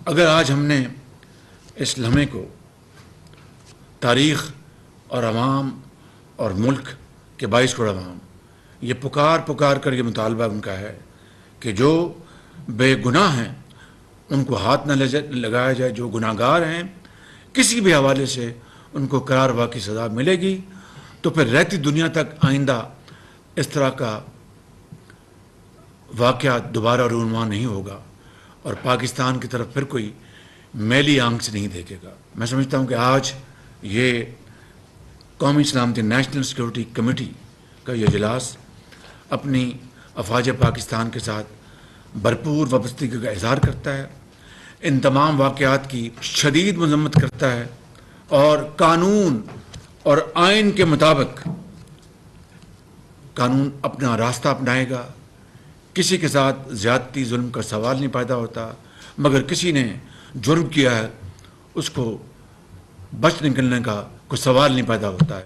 اگر آج ہم نے اس لمحے کو تاریخ اور عوام اور ملک کے 22 کروڑ عوام یہ پکار کر یہ مطالبہ ان کا ہے کہ جو بے گناہ ہیں ان کو ہاتھ نہ لگایا جائے، جو گناہ گار ہیں کسی بھی حوالے سے ان کو قرار واقعی کی سزا ملے گی، تو پھر رہتی دنیا تک آئندہ اس طرح کا واقعہ دوبارہ رونما نہیں ہوگا اور پاکستان کی طرف پھر کوئی میلی آنکھ سے نہیں دیکھے گا۔ میں سمجھتا ہوں کہ آج یہ قومی سلامتی نیشنل سیکورٹی کمیٹی کا یہ اجلاس اپنی افواج پاکستان کے ساتھ بھرپور وابستگی کا اظہار کرتا ہے، ان تمام واقعات کی شدید مذمت کرتا ہے اور قانون اور آئین کے مطابق قانون اپنا راستہ اپنائے گا۔ کسی کے ساتھ زیادتی ظلم کا سوال نہیں پیدا ہوتا، مگر کسی نے جرم کیا ہے اس کو بچ نکلنے کا کوئی سوال نہیں پیدا ہوتا ہے۔